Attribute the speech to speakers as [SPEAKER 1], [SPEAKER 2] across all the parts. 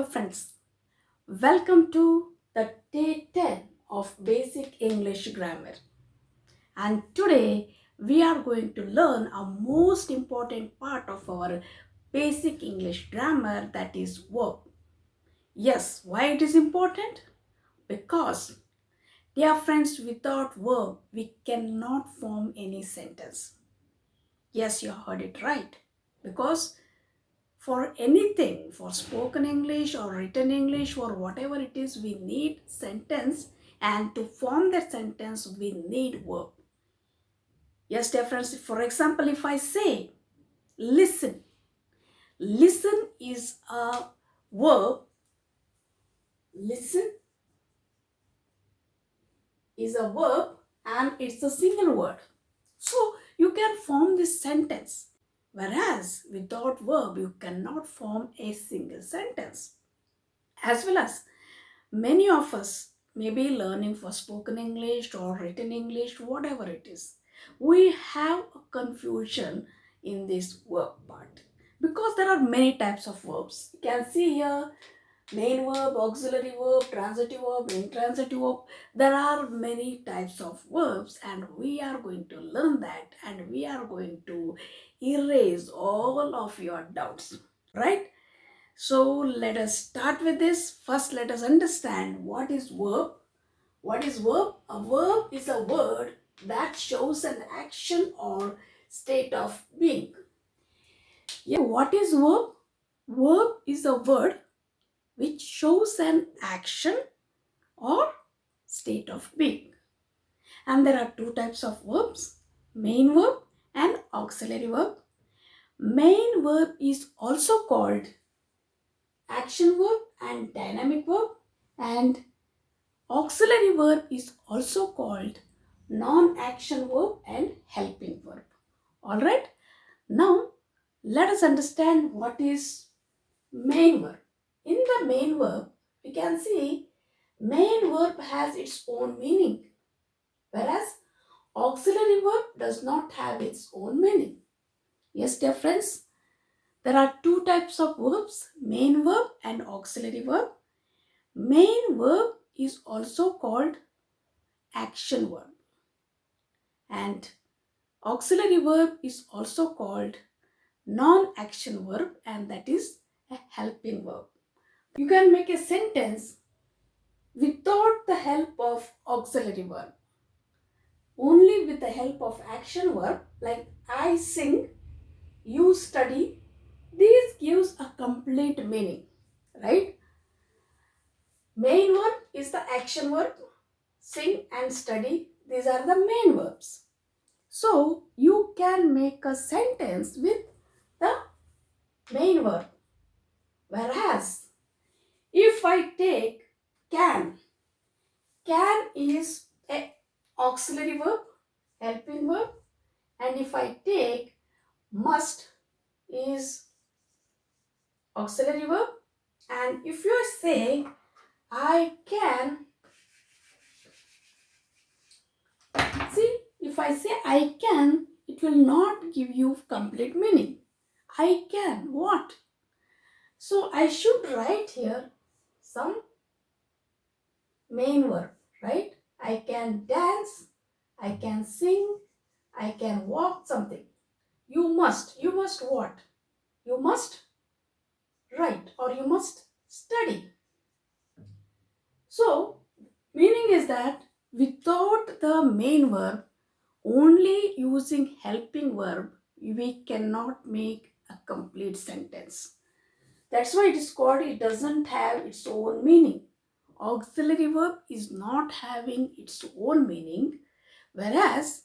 [SPEAKER 1] friends, welcome to the day 10 of Basic English Grammar. And today we are going to learn a most important part of our basic English grammar, that is verb. Yes, why it is important? Because, dear friends, without verb we cannot form any sentence. Yes, you heard it right. Because for anything, for spoken English or written English or whatever it is, we need sentence, and to form that sentence we need verb. Yes, dear friends, for example, if I say listen, listen is a verb. Listen is a verb and it's a single word. So you can form this sentence. Whereas without verb you cannot form a single sentence. As well as many of us may be learning for spoken English or written English, whatever it is. We have a confusion in this verb part because there are many types of verbs. You can see here main verb, auxiliary verb, transitive verb, intransitive verb. There are many types of verbs and we are going to learn that, and we are going to erase all of your doubts, right? So let us start with this. First, let us understand what is verb. What is verb? A verb is a word that shows an action or state of being. Yeah, what is verb? Verb is a word which shows an action or state of being. And there are two types of verbs, main verb and auxiliary verb. Main verb is also called action verb and dynamic verb, and auxiliary verb is also called non-action verb and helping verb. Alright, now let us understand what is main verb. In the main verb, we can see main verb has its own meaning, whereas auxiliary verb does not have its own meaning. Yes, dear friends, there are two types of verbs, main verb and auxiliary verb. Main verb is also called action verb, and auxiliary verb is also called non-action verb, and that is a helping verb. You can make a sentence without the help of auxiliary verb, only with the help of action verb, like I sing, you study. This gives a complete meaning, right? Main verb is the action verb, sing and study, these are the main verbs. So you can make a sentence with the main verb. Whereas if I take can is a auxiliary verb, helping verb, and if I take must is auxiliary verb, and if you say I can, see, if I say I can, it will not give you complete meaning. I can what? So I should write here some main verb, right? I can dance, I can sing, I can walk, something. You must what? You must write or you must study. So meaning is that without the main verb, only using helping verb, we cannot make a complete sentence. That's why it is called, it doesn't have its own meaning. Auxiliary verb is not having its own meaning, whereas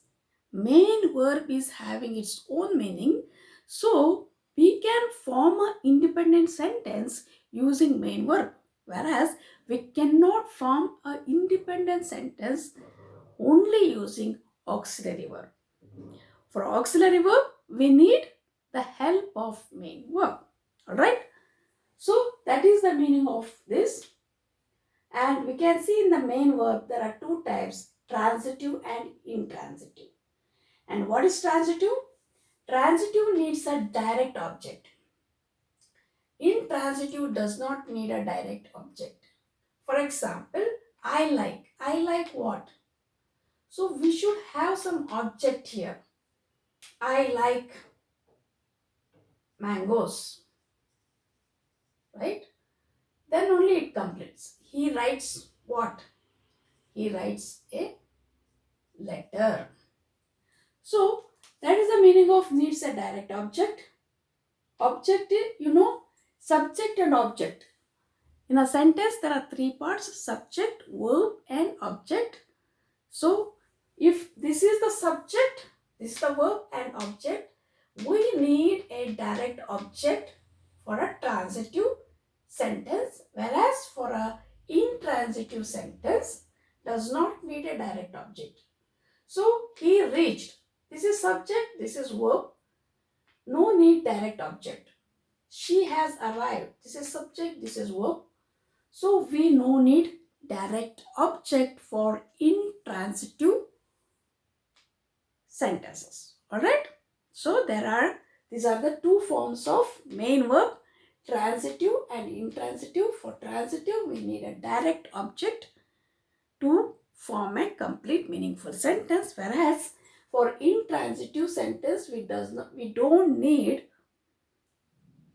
[SPEAKER 1] main verb is having its own meaning. So we can form an independent sentence using main verb, whereas we cannot form an independent sentence only using auxiliary verb. For auxiliary verb, we need the help of main verb. Alright? So that is the meaning of this. And we can see in the main verb there are two types, transitive and intransitive. And what is transitive? Transitive needs a direct object. intransitive does not need a direct object. For example, I like. I like what? So we should have some object here. I like mangoes, right? Then only it completes. He writes what? He writes a letter. So that is the meaning of needs a direct object. Object is, subject and object. In a sentence, there are three parts: subject, verb, and object. So if this is the subject, this is the verb and object, we need a direct object for a transitive sentence, whereas for a intransitive sentence does not need a direct object. So he reached. This is subject, this is verb. No need direct object. She has arrived. This is subject, this is verb. So we no need direct object for intransitive sentences. Alright? So these are the two forms of main verb, transitive and intransitive. For transitive, we need a direct object to form a complete meaningful sentence, whereas for intransitive sentence, we don't need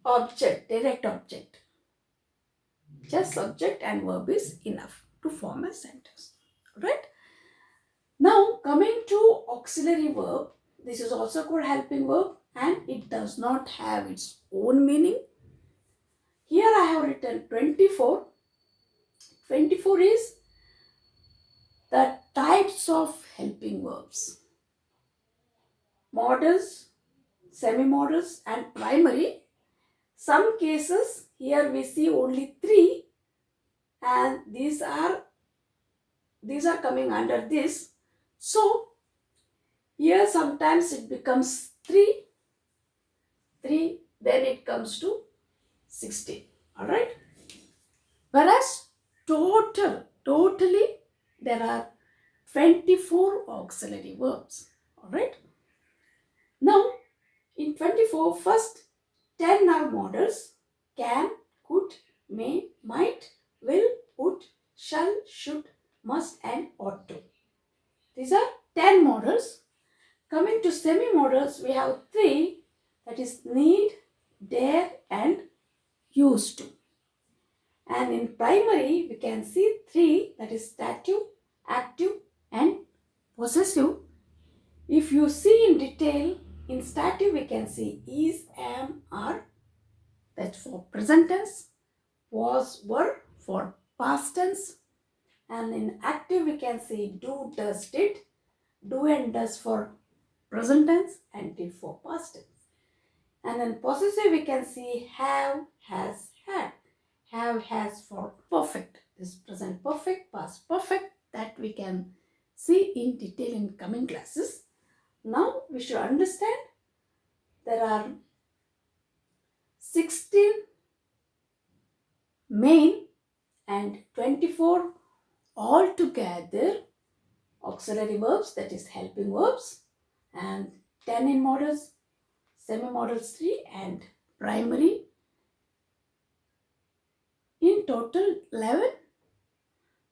[SPEAKER 1] object, direct object. Just subject and verb is enough to form a sentence. Right? Now coming to auxiliary verb, this is also called helping verb and it does not have its own meaning. Here I have written 24. 24 is the types of helping verbs. Modals, semi-modals and primary. Some cases here we see only 3 and these are coming under this. So here sometimes it becomes 3, then it comes to 16. Alright. Whereas totally there are 24 auxiliary verbs. Alright. Now in 24, first 10 are modals: can, could, may, might, will, would, shall, should, must and ought to. These are 10 modals. Coming to semi-modals, we have 3, that is need, dare and used to. And in primary, we can see 3, that is stative, active and possessive. If you see in detail, in stative we can see is, am, are, that's for present tense, was, were for past tense, and in active we can see do, does, did, do and does for present tense and did for past tense. And then possessive we can see have, has, had. Have, has for perfect. This present perfect, past perfect, that we can see in detail in coming classes. Now we should understand there are 16 main and 24 altogether auxiliary verbs, that is helping verbs, and 10 in modals, semi-modals 3 and primary. In total 11.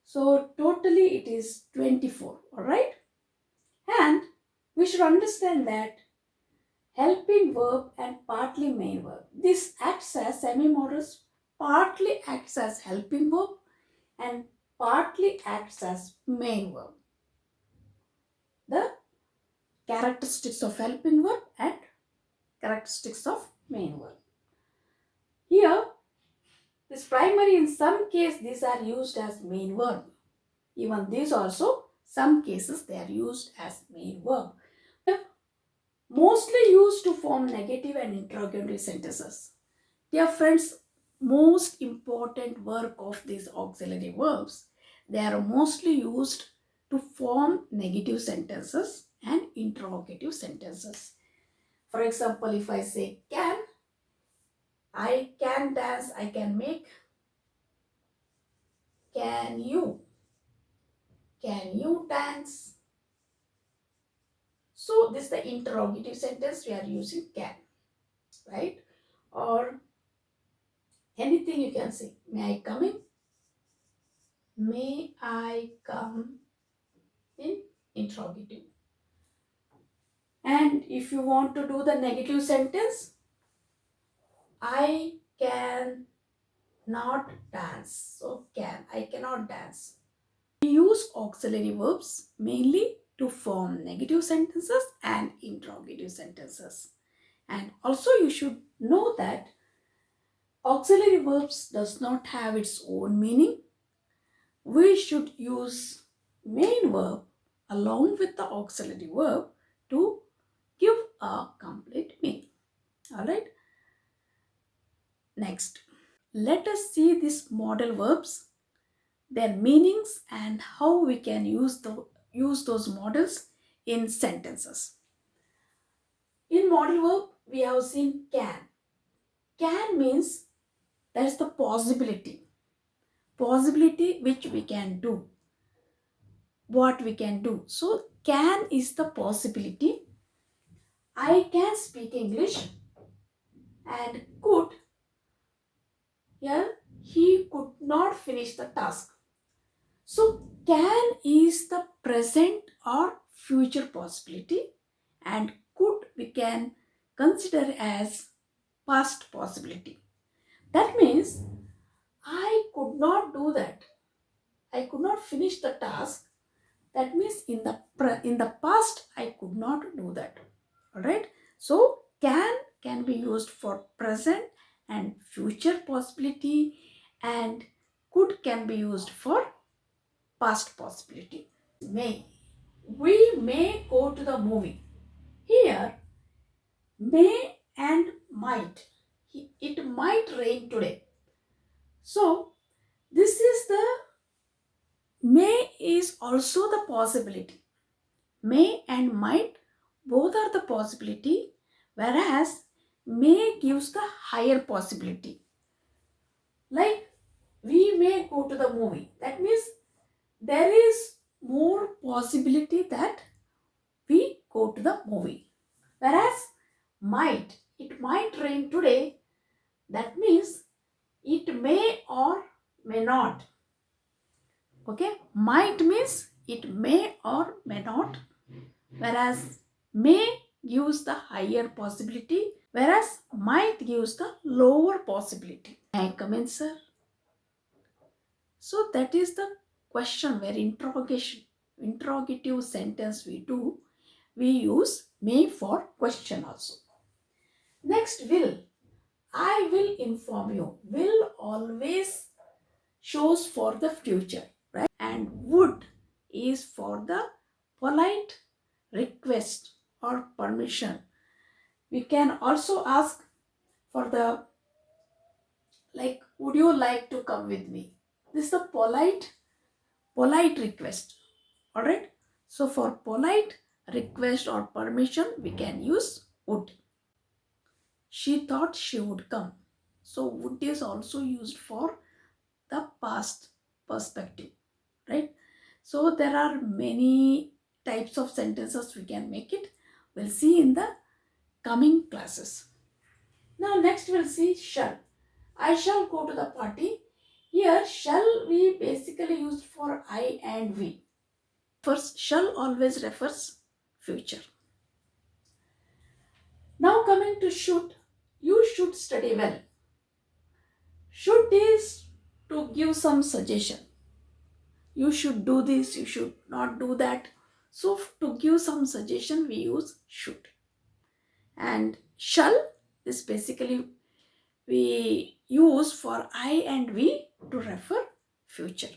[SPEAKER 1] So totally it is 24. Alright. And we should understand that helping verb and partly main verb. This acts as semi-modals, partly acts as helping verb and partly acts as main verb. The characteristics of helping verb and characteristics of main verb. Here, this primary, in some case these are used as main verb. Even these also, some cases they are used as main verb. Mostly used to form negative and interrogatory sentences. Dear friends, most important work of these auxiliary verbs, they are mostly used to form negative sentences and interrogative sentences. For example, if I say can, I can dance, I can make. Can you? Can you dance? So this is the interrogative sentence we are using can, right? Or Anything you can say. May I come in? May I come in? Interrogative. And if you want to do the negative sentence, I can not dance. So I cannot dance. We use auxiliary verbs mainly to form negative sentences and interrogative sentences. And also you should know that auxiliary verbs does not have its own meaning. We should use main verb along with the auxiliary verb to give a complete meaning. Alright. Next, let us see these modal verbs, their meanings and how we can use those modals in sentences. In modal verb, we have seen can. Can means that is the possibility. Possibility which we can do. What we can do. So can is the possibility. I can speak English, and could, here he could not finish the task. So can is the present or future possibility, and could we can consider as past possibility. That means I could not do that. I could not finish the task. That means in the past I could not do that. All right. So can be used for present and future possibility, and could can be used for past possibility. We may go to the movie. Here, may and might. It might rain today. So, this is the may is also the possibility. May and might both are the possibility, whereas may gives the higher possibility. Like we may go to the movie. That means there is more possibility that we go to the movie. Whereas it might rain today. That means it may or may not. Okay, might means it may or may not, whereas may gives the higher possibility, whereas might gives the lower possibility. May I come in, sir? So that is the question where interrogative sentence we do. We use may for question also. Next, will. I will inform you. Will always shows for the future, right? And would is for the polite request or permission. We can also ask for the like, would you like to come with me? This is the polite request. All right. So for polite request or permission, we can use would. She thought she would come. So would is also used for the past perspective, right? So there are many types of sentences we can make it. We'll see in the coming classes. Now next we'll see shall. I shall go to the party. Here shall we basically used for I and we. First, shall always refers future. Now coming to should. You should study well. Should is to give some suggestion. You should do this, you should not do that. So to give some suggestion, we use should. And shall is basically we use for I and we to refer future.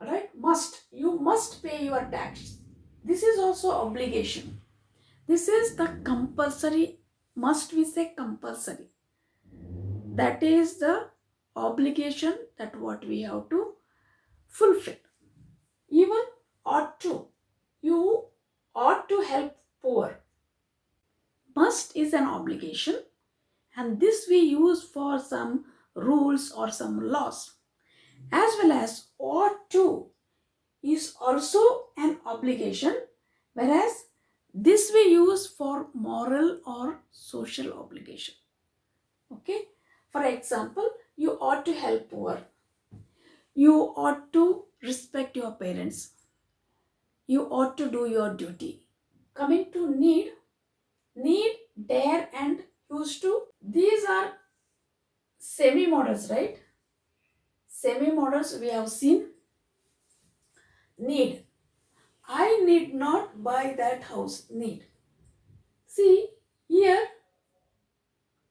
[SPEAKER 1] Alright, must. You must pay your tax. This is also obligation. This is the compulsory, must we say compulsory. That is the obligation that what we have to fulfill. Even ought to. You ought to help poor. Must is an obligation, and this we use for some rules or some laws. As well as ought to is also an obligation, whereas this we use for moral or social obligation. Okay. For example, you ought to help poor. You ought to respect your parents. You ought to do your duty. Coming to need, dare and used to. These are semi-modals, right? Semi-modals we have seen. Need. I need not buy that house. Need. See, here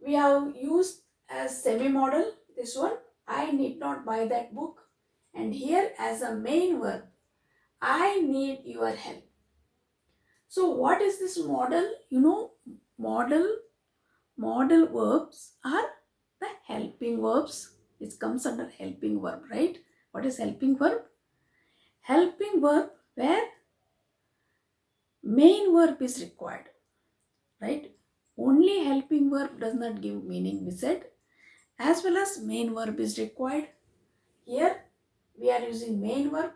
[SPEAKER 1] we have used as semi-modal this one. I need not buy that book. And here as a main verb, I need your help. So what is this modal? You know, modal verbs are the helping verbs. It comes under helping verb, right? What is helping verb? Helping verb where main verb is required, right? Only helping verb does not give meaning, we said. As well as main verb is required. Here we are using main verb.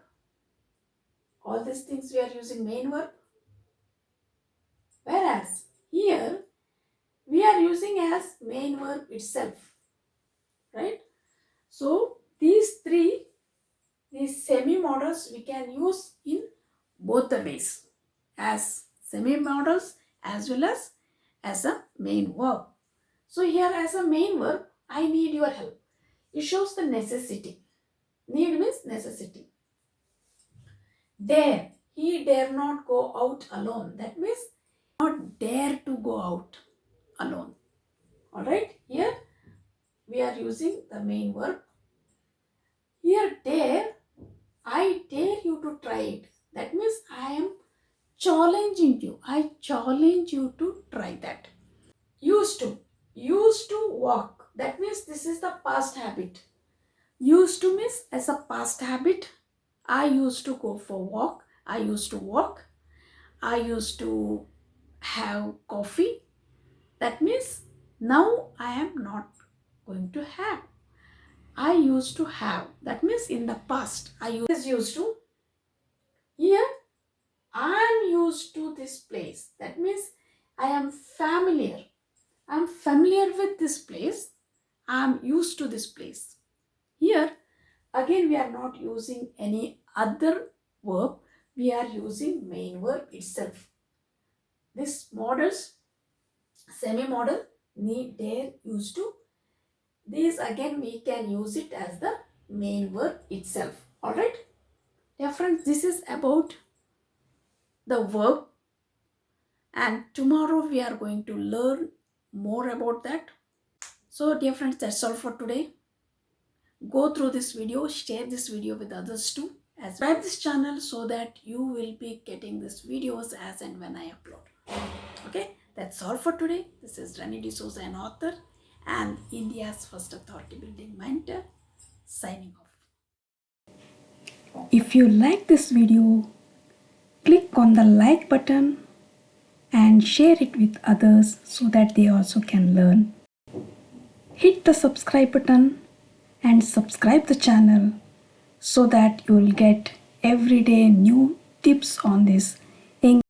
[SPEAKER 1] All these things we are using main verb. Whereas here we are using as main verb itself, right? So these semi-modals we can use in both the ways, as semi-modals as well as a main verb. So here as a main verb, I need your help. It shows the necessity. Need means necessity. Dare. He dare not go out alone. That means not dare to go out alone. Alright, here we are using the main verb. Here dare, I dare you to try it. That means I am challenging you. I challenge you to try that. Used to walk. That means this is the past habit. Used to means as a past habit. I used to go for walk. I used to walk. I used to have coffee. That means now I am not going to have. I used to have. That means in the past I used to. Here I am used to this place. That means I am familiar. I am familiar with this place. I am used to this place. Here again we are not using any other verb. We are using main verb itself. This modals, semi-modal, need, dare, used to. These again we can use it as the main verb itself. Alright? Dear friends, this is about the verb, and tomorrow we are going to learn more about that. So dear friends, that's all for today. Go through this video, share this video with others too. Subscribe this channel so that you will be getting these videos as and when I upload. Okay, that's all for today. This is Rani D'Souza, an author and India's first authority building mentor, signing off. If you like this video, click on the like button and share it with others so that they also can learn. Hit the subscribe button and subscribe the channel so that you will get everyday new tips on this